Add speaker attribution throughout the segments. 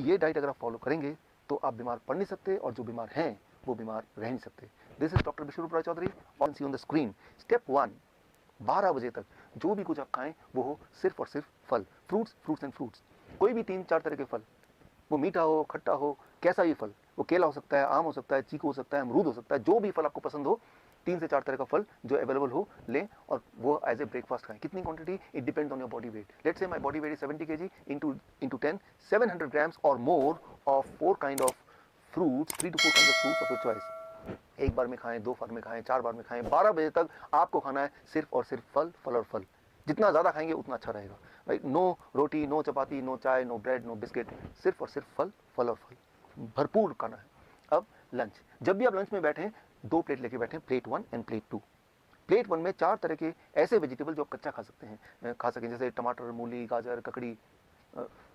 Speaker 1: ये डाइट अगर आप फॉलो करेंगे तो आप बीमार पड़ नहीं सकते, और जो बीमार हैं वो बीमार रह नहीं सकते। This is doctor Biswaroop Roy Chowdhury on see on the screen. Step 1, 12 बजे तक जो भी कुछ आप खाएं वो हो सिर्फ और सिर्फ फल, फ्रूट्स, फ्रूट्स एंड फ्रूट्स। कोई भी 3-4 तरह के फल, वो मीठा हो, खट्टा हो, कैसा भी फल, वो केला हो सकता है, आम हो सकता है, चीकू हो सकता है, अमरूद हो सकता है, जो भी फल आपको पसंद हो, 3 से 4 तरह का फल जो अवेलेबल हो लें, और वो एज ए ब्रेकफास्ट खाएं। कितनी quantity? It depends on your body weight. Let's say my body weight is 70 kg, into 10, 700 grams और more of 4 kind of fruits, 3 to 4 kinds of fruits of your choice। एक बार में खाएं, 2 बार में खाएं, 4 बार में खाएं, 12 बजे तक आपको खाना है सिर्फ और सिर्फ फल, फल और फल। जितना ज़्यादा खाएंगे उतना अच्छा रहेगा, राइट? नो रोटी, नो चपाती, नो चाय, नो ब्रेड, नो बिस्किट, सिर्फ और सिर्फ फल, फल और फल, भरपूर खाना है। अब लंच, जब भी आप लंच में बैठें 2 प्लेट लेके बैठें, प्लेट 1 एंड प्लेट 2। प्लेट 1 में 4 तरह के ऐसे वेजिटेबल जो आप कच्चा खा सकते हैं, खा सकें, जैसे टमाटर, मूली, गाजर, ककड़ी,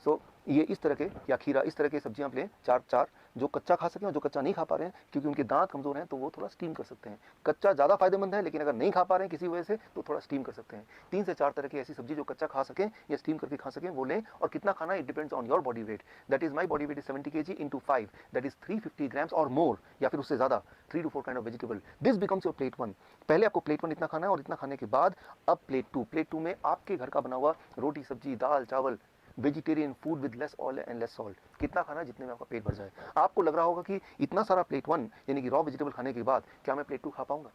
Speaker 1: सो ये इस तरह के, या खीरा, इस तरह के सब्जियां आप लें, 4 जो कच्चा खा सकें, और जो कच्चा नहीं खा पा रहे हैं क्योंकि उनके दांत कमजोर हैं तो वो थोड़ा स्टीम कर सकते हैं। कच्चा ज़्यादा फायदेमंद है, लेकिन अगर नहीं खा पा रहे हैं किसी वजह से तो थोड़ा स्टीम कर सकते हैं। 3 से 4 तरह की ऐसी सब्जी जो कच्चा खा सकें या स्टीम करके खा सकें वो लें। और कितना खाना, it depends on your body weight. That is my body weight is 70 kg into 5, that is 350 grams और मोर, या फिर उससे ज़्यादा, 3 to 4 kind of vegetable। This becomes your plate 1। पहले आपको प्लेट 1 इतना खाना है, और इतना खाने के बाद अब प्लेट 2। प्लेट 2 में आपके घर का बना हुआ रोटी, सब्जी, दाल, चावल, vegetarian food with less oil and less salt. कितना खाना है? जितने में आपका पेट भर जाए। आपको लग रहा होगा कि इतना सारा प्लेट 1 यानी कि रॉ वेजिटेबल खाने के बाद क्या मैं प्लेट 2 खा पाऊंगा?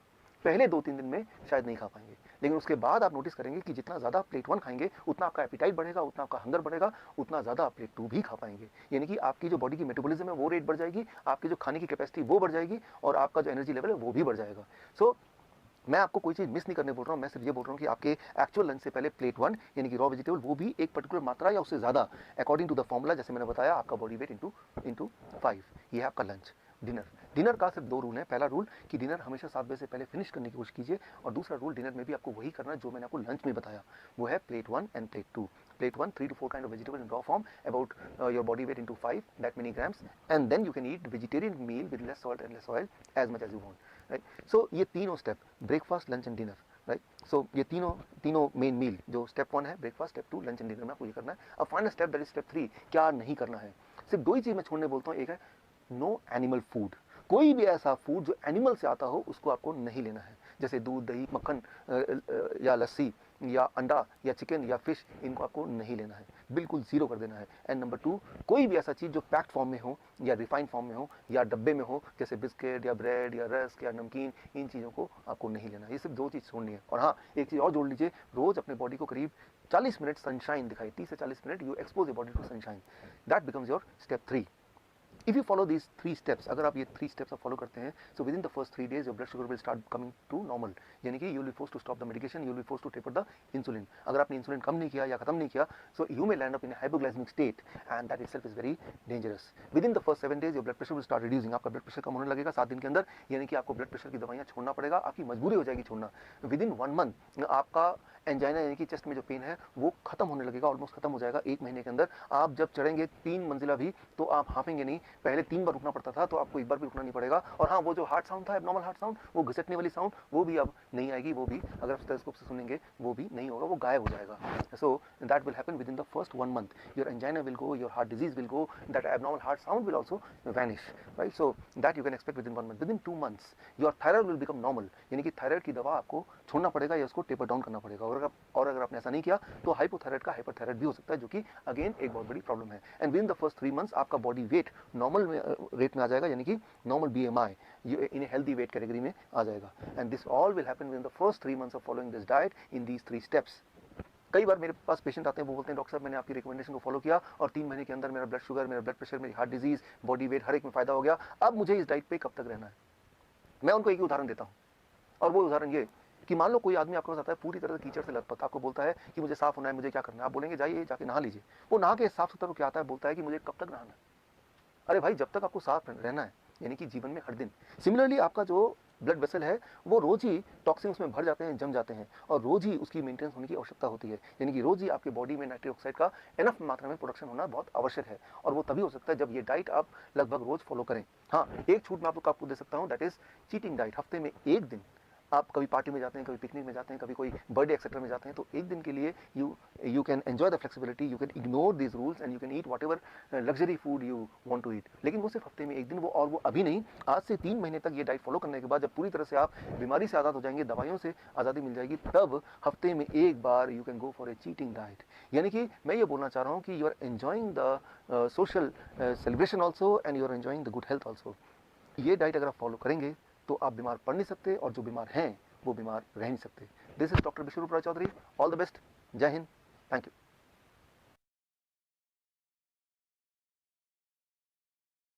Speaker 1: पहले 2-3 दिन में शायद नहीं खा पाएंगे, लेकिन उसके बाद आप नोटिस करेंगे कि जितना ज़्यादा प्लेट 1 खाएंगे उतना आपका एपिटाइट बढ़ेगा, उतना आपका हंगर बढ़ेगा, उतना ज़्यादा आप प्लेट 2 भी खा पाएंगे। यानी कि आपकी जो बॉडी की मेटाबॉलिज्म है वो रेट बढ़ जाएगी, आपकी जो खाने की कैपेसिटी वो बढ़ जाएगी, और आपका जो एनर्जी लेवल है वो भी बढ़ जाएगा। सो मैं आपको कोई चीज़ मिस नहीं करने बोल रहा हूँ, मैं सिर्फ ये बोल रहा हूँ कि आपके एक्चुअल लंच से पहले प्लेट 1 यानी कि रॉ वेजिटेबल, वो भी एक पर्टिकुलर मात्रा या उससे ज़्यादा, अकॉर्डिंग टू द फॉर्मूला, जैसे मैंने बताया, आपका बॉडी वेट इंटू 5। ये है आपका लंच। डिनर का सिर्फ 2 रूल है। पहला रूल कि डिनर हमेशा 7 बजे से पहले फिनिश करने की कोशिश कीजिए, और दूसरा रूल, डिनर में भी आपको वही करना है जो मैंने आपको लंच में बताया, वो है plate 1 end plate 2। Plate 1, 3 to 4 kind of vegetable in raw form, about your body weight into 5, that many grams, and then you can eat vegetarian meal with less salt and less oil as much as you want, right? So ये तीनों step, breakfast, lunch and dinner, right? So ये तीनों main meal, जो step 1 है breakfast, step 2 lunch and dinner में आपको ये करना है। अब final step, that is step 3, क्या नहीं करना है। सिर्फ 2 ही चीज़ मैं छोड़ने बोलता हूँ, एक है नो एनिमल फूड। कोई भी ऐसा फूड जो एनिमल से आता हो उसको आपको नहीं लेना है, जैसे दूध, दही, मक्खन, या लस्सी, या अंडा, या चिकन, या फिश, इनको आपको नहीं लेना है, बिल्कुल जीरो कर देना है। एंड नंबर 2, कोई भी ऐसा चीज़ जो पैक्ड फॉर्म में हो, या रिफाइंड फॉर्म में हो, या डब्बे में हो, जैसे बिस्किट, या ब्रेड, या रस्क, या नमकीन, इन चीज़ों को आपको नहीं लेना है। ये सिर्फ 2 चीज़ छोड़नी है। और हाँ, एक चीज़ और जोड़ लीजिए, रोज़ अपने बॉडी को करीब 40 मिनट सनशाइन दिखाई, 30 से 40 minute you expose your body to sunshine. That becomes your step 3। If you follow these 3 steps, अगर आप ये 3 steps आप फॉलो करते हैं, so within the first 3 days your blood sugar will start coming to normal, यानी कि you will be forced to stop the medication, you will be forced to taper the insulin। अगर आपने insulin कम नहीं किया या खत्म नहीं किया, so you may land up in a hypoglycemic state, and that itself is very dangerous। Within the first 7 days your blood pressure will start reducing, आपका blood pressure कम होने लगेगा 7 दिन के अंदर, यानी कि आपको ब्लड प्रेशर की दवाइयाँ छोड़ना पड़ेगा, आपकी मजबूरी हो जाएगी छोड़ना। Within 1 month आपका एंजाइना यानी कि चेस्ट में जो पेन है वो खत्म होने लगेगा, ऑलमोस्ट खत्म हो जाएगा 1 महीने के अंदर। आप जब चढ़ेंगे 3 मंजिला भी तो आप हाफेंगे नहीं, पहले 3 बार रुकना पड़ता था, तो आपको 1 बार भी रुकना नहीं पड़ेगा। और हाँ, वो जो हार्ट साउंड था, एबनॉर्मल हार्ट साउंड, वो घिसटने वाली साउंड, वो भी अब नहीं आएगी, वो भी अगर आप स्टेथोस्कोप से सुनेंगे वो भी नहीं होगा, वो गायब हो जाएगा। So that will happen with in the first 1 month। Your angina will go, your heart disease will go, that abnormal heart sound will also vanish, right? So that you can expect with in 1 month। With in 2 months your thyroid will become normal, यानी कि thyroid की दवा आपको छोड़ना पड़ेगा या उसको taper down करना पड़ेगा। और अगर आपने ऐसा नहीं किया तो हाइपोथायराइड का हाइपरथायराइड भी हो सकता है, जो कि अगेन एक बहुत बड़ी प्रॉब्लम है। And with in the first 3 months आपका बॉडी वेट नॉर्मल रेट में आ जाएगा, यानी कि normal BMI in a healthy weight category में आ जाएगा। And this all will happen with in the first 3 months of following this diet in these 3 steps. कई बार मेरे पास patient आते हैं, वो बोलते हैं डॉक्टर साहब मैंने आपकी रिकमेंडेशन को फॉलो किया और 3 महीने के अंदर मेरा ब्लड शुगर, मेरा ब्लड प्रेशर, मेरी हार्ट डिजीज, बॉडी वेट हर एक में फायदा हो गया, अब मुझे इस डाइट पे कब तक रहना है। मैं उनको एक ही उदाहरण देता हूँ, और वो उदाहरण ये कि मान लो कोई आदमी आपके पास आता है पूरी तरह से कीचड़ से लथपथ, आपको बोलता है कि मुझे साफ होना है, मुझे क्या करना है। आप बोलेंगे जाइए जाके नहा लीजिए। वो नहा के साफ सुथरा क्या आता है, बोलता है कि मुझे कब तक नहाना है। अरे भाई, जब तक आपको साफ रहना है, यानी कि जीवन में हर दिन। सिमिलरली आपका जो ब्लड वेसल है वो रोज ही टॉक्सिन उसमें भर जाते हैं, जम जाते हैं, और रोज ही उसकी मेंटेनेंस होने की आवश्यकता होती है, यानी कि रोज ही आपके बॉडी में नाइट्रिक ऑक्साइड का एनफ मात्रा में प्रोडक्शन होना बहुत आवश्यक है। और वो तभी हो सकता है जब ये डाइट आप लगभग रोज फॉलो करें। हाँ, एक छूट मैं आपको दे सकता हूँ, दैट इज चीटिंग डाइट। हफ्ते में 1 दिन आप कभी पार्टी में जाते हैं, कभी पिकनिक में जाते हैं, कभी कोई बर्थडे एक्सेट्रा में जाते हैं, तो एक दिन के लिए you can enjoy the flexibility, you can ignore these rules and you can eat whatever luxury food you want to eat. लेकिन वो सिर्फ हफ्ते में एक दिन, वो अभी नहीं, आज से 3 महीने तक ये डाइट फॉलो करने के बाद जब पूरी तरह से आप बीमारी से आज़ाद हो जाएंगे, दवाइयों से आज़ादी मिल जाएगी, तब हफ्ते में एक बार you can go for a cheating diet. यानी कि मैं ये बोलना चाह रहा हूँ कि you are enjoying the social celebration also and you are enjoying the good health also. ये डाइट अगर आप फॉलो करेंगे तो आप बीमार पड़ नहीं सकते, और जो बीमार हैं वो बीमार रह नहीं सकते। This is doctor Biswaroop Roy Chowdhury. All the best. जय हिंद। Thank you.